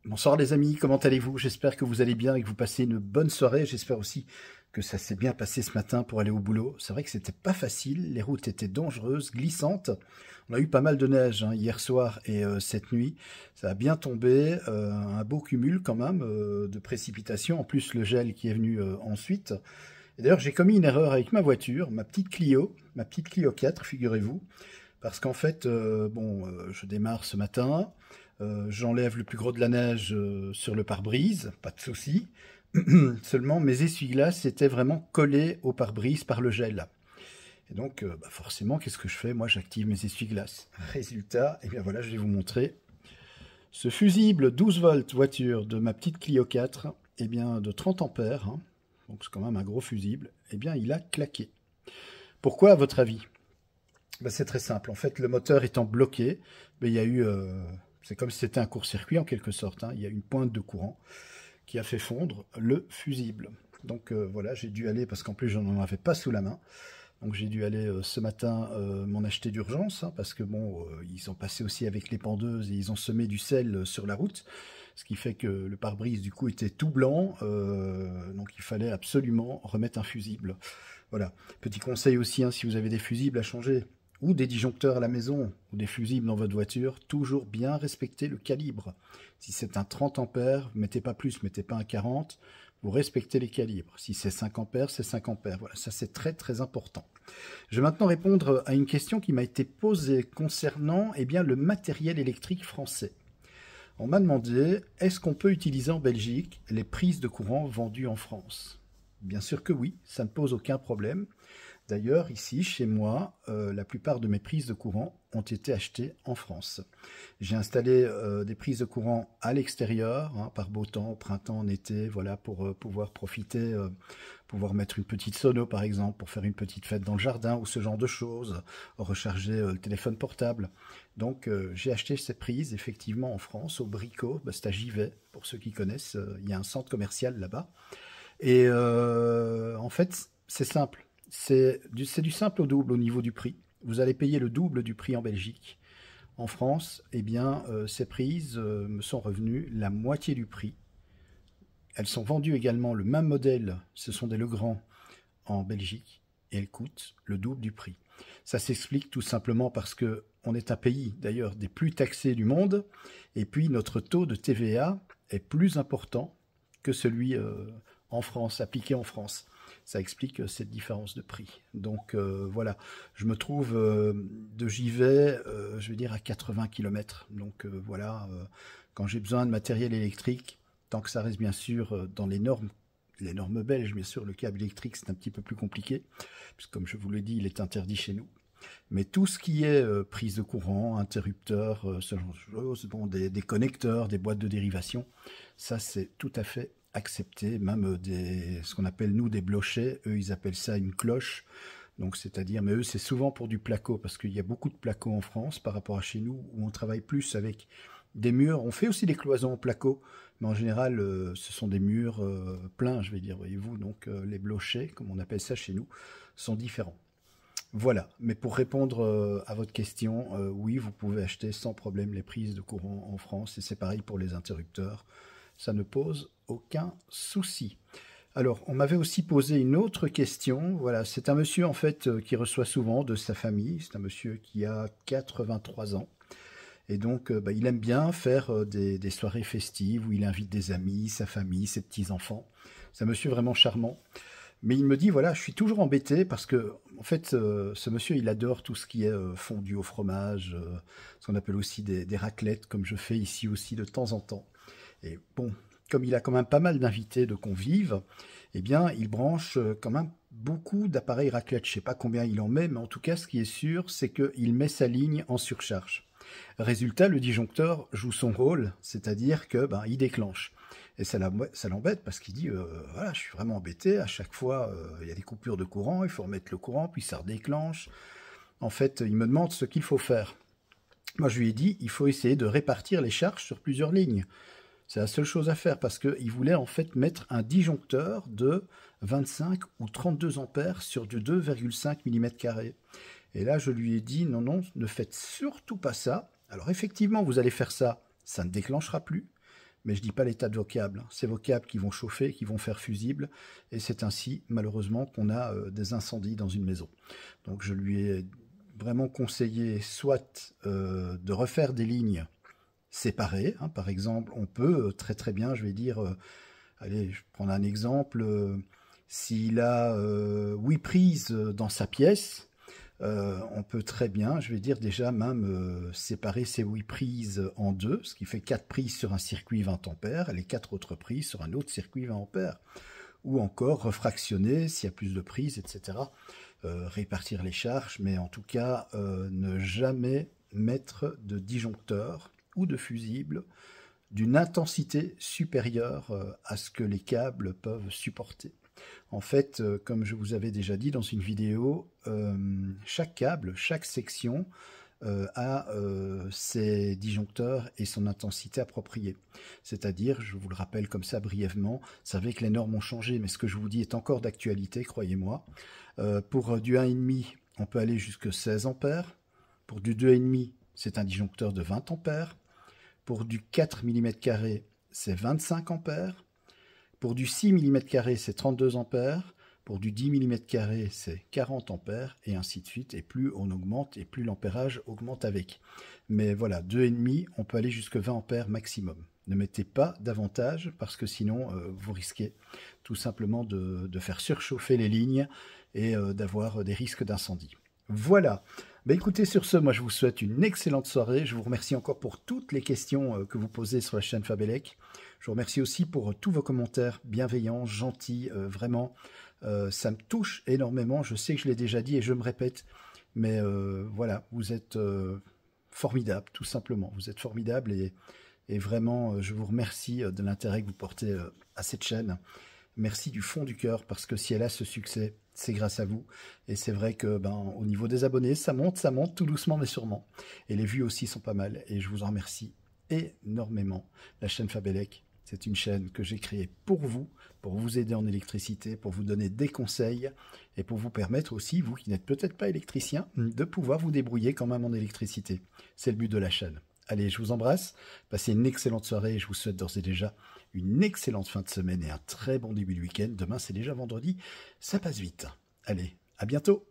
Bonsoir les amis, comment allez-vous? J'espère que vous allez bien et que vous passez une bonne soirée. J'espère aussi que ça s'est bien passé ce matin pour aller au boulot. C'est vrai que c'était pas facile, les routes étaient dangereuses, glissantes. On a eu pas mal de neige hier soir et cette nuit. Ça a bien tombé, un beau cumul quand même de précipitations, en plus le gel qui est venu ensuite. Et d'ailleurs j'ai commis une erreur avec ma voiture, ma petite Clio 4, figurez-vous. Parce qu'en fait, je démarre ce matin, j'enlève le plus gros de la neige sur le pare-brise, pas de souci. Seulement, mes essuie-glaces étaient vraiment collés au pare-brise par le gel. Et donc, forcément, qu'est-ce que je fais? Moi, j'active mes essuie-glaces. Résultat, eh bien voilà, je vais vous montrer. Ce fusible 12 volts voiture de ma petite Clio 4, eh bien, de 30 ampères, hein, donc c'est quand même un gros fusible, eh bien, il a claqué. Pourquoi, à votre avis? C'est très simple. En fait, le moteur étant bloqué, il y a eu, c'est comme si c'était un court-circuit en quelque sorte, hein. Il y a une pointe de courant qui a fait fondre le fusible. Donc voilà, j'ai dû aller, parce qu'en plus je n'en avais pas sous la main, donc j'ai dû aller ce matin m'en acheter d'urgence, hein, parce que ils ont passé aussi avec les pendeuses et ils ont semé du sel sur la route, ce qui fait que le pare-brise du coup était tout blanc, donc il fallait absolument remettre un fusible. Voilà, petit conseil aussi, hein, si vous avez des fusibles à changer, ou des disjoncteurs à la maison, ou des fusibles dans votre voiture, toujours bien respecter le calibre. Si c'est un 30 ampères, mettez pas plus, mettez pas un 40, vous respectez les calibres. Si c'est 5 ampères, c'est 5 ampères. Voilà, ça c'est très très important. Je vais maintenant répondre à une question qui m'a été posée concernant le matériel électrique français. On m'a demandé, est-ce qu'on peut utiliser en Belgique les prises de courant vendues en France? Bien sûr que oui, ça ne pose aucun problème. D'ailleurs, ici, chez moi, la plupart de mes prises de courant ont été achetées en France. J'ai installé des prises de courant à l'extérieur, hein, par beau temps, au printemps, en été, voilà, pour pouvoir profiter, pouvoir mettre une petite sono, par exemple, pour faire une petite fête dans le jardin, ou ce genre de choses, recharger le téléphone portable. Donc, j'ai acheté ces prises, effectivement, en France, au Brico, c'est à Givet, pour ceux qui connaissent, il y a un centre commercial là-bas. Et en fait, c'est simple. C'est du simple au double au niveau du prix. Vous allez payer le double du prix en Belgique. En France, ces prises me sont revenues la moitié du prix. Elles sont vendues également le même modèle, ce sont des Legrand en Belgique, et elles coûtent le double du prix. Ça s'explique tout simplement parce que on est un pays d'ailleurs des plus taxés du monde, et puis notre taux de TVA est plus important que celui en France, appliqué en France. Ça explique cette différence de prix. Donc voilà, je me trouve de Givet, je vais dire à 80 km. Donc quand j'ai besoin de matériel électrique, tant que ça reste bien sûr dans les normes belges, bien sûr, le câble électrique c'est un petit peu plus compliqué, puisque comme je vous l'ai dit, il est interdit chez nous. Mais tout ce qui est prise de courant, interrupteur, ce genre de choses, des connecteurs, des boîtes de dérivation, ça c'est tout à fait accepté, même ce qu'on appelle nous des blochets, eux ils appellent ça une cloche, donc c'est-à-dire, mais eux c'est souvent pour du placo, parce qu'il y a beaucoup de placo en France par rapport à chez nous, où on travaille plus avec des murs, on fait aussi des cloisons en placo, mais en général ce sont des murs pleins, je vais dire, voyez-vous, donc les blochets, comme on appelle ça chez nous, sont différents. Voilà, mais pour répondre à votre question, oui, vous pouvez acheter sans problème les prises de courant en France, et c'est pareil pour les interrupteurs, ça ne pose aucun souci. Alors, on m'avait aussi posé une autre question, voilà, c'est un monsieur en fait qui reçoit souvent de sa famille, c'est un monsieur qui a 83 ans, et donc il aime bien faire des soirées festives où il invite des amis, sa famille, ses petits-enfants, c'est un monsieur vraiment charmant. Mais il me dit, voilà, je suis toujours embêté parce que, en fait, ce monsieur, il adore tout ce qui est fondu au fromage, ce qu'on appelle aussi des raclettes, comme je fais ici aussi de temps en temps. Et bon, comme il a quand même pas mal d'invités, de convives, il branche quand même beaucoup d'appareils raclette. Je sais pas combien il en met, mais en tout cas, ce qui est sûr, c'est qu'il met sa ligne en surcharge. Résultat, le disjoncteur joue son rôle, c'est-à-dire que il déclenche. Et ça l'embête parce qu'il dit, voilà, je suis vraiment embêté, à chaque fois, il y a des coupures de courant, il faut remettre le courant, puis ça redéclenche. En fait, il me demande ce qu'il faut faire. Moi, je lui ai dit, il faut essayer de répartir les charges sur plusieurs lignes. C'est la seule chose à faire parce qu'il voulait en fait mettre un disjoncteur de 25 ou 32 ampères sur du 2,5 mm². Et là, je lui ai dit, non, non, ne faites surtout pas ça. Alors effectivement, vous allez faire ça, ça ne déclenchera plus. mais je dis pas les tas de vos câbles. Ces vos câbles qui vont chauffer, qui vont faire fusible, et c'est ainsi, malheureusement, qu'on a des incendies dans une maison. Donc je lui ai vraiment conseillé soit de refaire des lignes séparées, hein. Par exemple, on peut très très bien, je vais dire, allez, je prends un exemple, s'il a 8 prises dans sa pièce, on peut très bien, je vais dire déjà même séparer ces 8 prises en deux, ce qui fait 4 prises sur un circuit 20 ampères, et les 4 autres prises sur un autre circuit 20 ampères. Ou encore refractionner s'il y a plus de prises, etc. Répartir les charges, mais en tout cas, ne jamais mettre de disjoncteur ou de fusible d'une intensité supérieure à ce que les câbles peuvent supporter. En fait, comme je vous avais déjà dit dans une vidéo, chaque câble, chaque section a ses disjoncteurs et son intensité appropriée. C'est-à-dire, je vous le rappelle comme ça brièvement, vous savez que les normes ont changé, mais ce que je vous dis est encore d'actualité, croyez-moi. Pour du 1,5, on peut aller jusqu'à 16 ampères. Pour du 2,5, c'est un disjoncteur de 20 ampères. Pour du 4 mm², c'est 25 ampères. Pour du 6 mm², c'est 32 ampères. Pour du 10 mm², c'est 40 ampères, et ainsi de suite. Et plus on augmente, et plus l'ampérage augmente avec. Mais voilà, 2,5, on peut aller jusqu'à 20 ampères maximum. Ne mettez pas davantage, parce que sinon, vous risquez tout simplement de faire surchauffer les lignes et d'avoir des risques d'incendie. Voilà. Ben écoutez, sur ce, moi je vous souhaite une excellente soirée. Je vous remercie encore pour toutes les questions que vous posez sur la chaîne Fabelec. Je vous remercie aussi pour tous vos commentaires bienveillants, gentils, vraiment. Ça me touche énormément. Je sais que je l'ai déjà dit et je me répète, mais voilà, vous êtes formidables, tout simplement. Vous êtes formidables et vraiment, je vous remercie de l'intérêt que vous portez à cette chaîne. Merci du fond du cœur, parce que si elle a ce succès, c'est grâce à vous. Et c'est vrai que au niveau des abonnés, ça monte tout doucement mais sûrement. Et les vues aussi sont pas mal. Et je vous en remercie énormément. La chaîne Fabelec, c'est une chaîne que j'ai créée pour vous aider en électricité, pour vous donner des conseils et pour vous permettre aussi, vous qui n'êtes peut-être pas électricien, de pouvoir vous débrouiller quand même en électricité. C'est le but de la chaîne. Allez, je vous embrasse, passez une excellente soirée et je vous souhaite d'ores et déjà une excellente fin de semaine et un très bon début de week-end. Demain, c'est déjà vendredi, ça passe vite. Allez, à bientôt!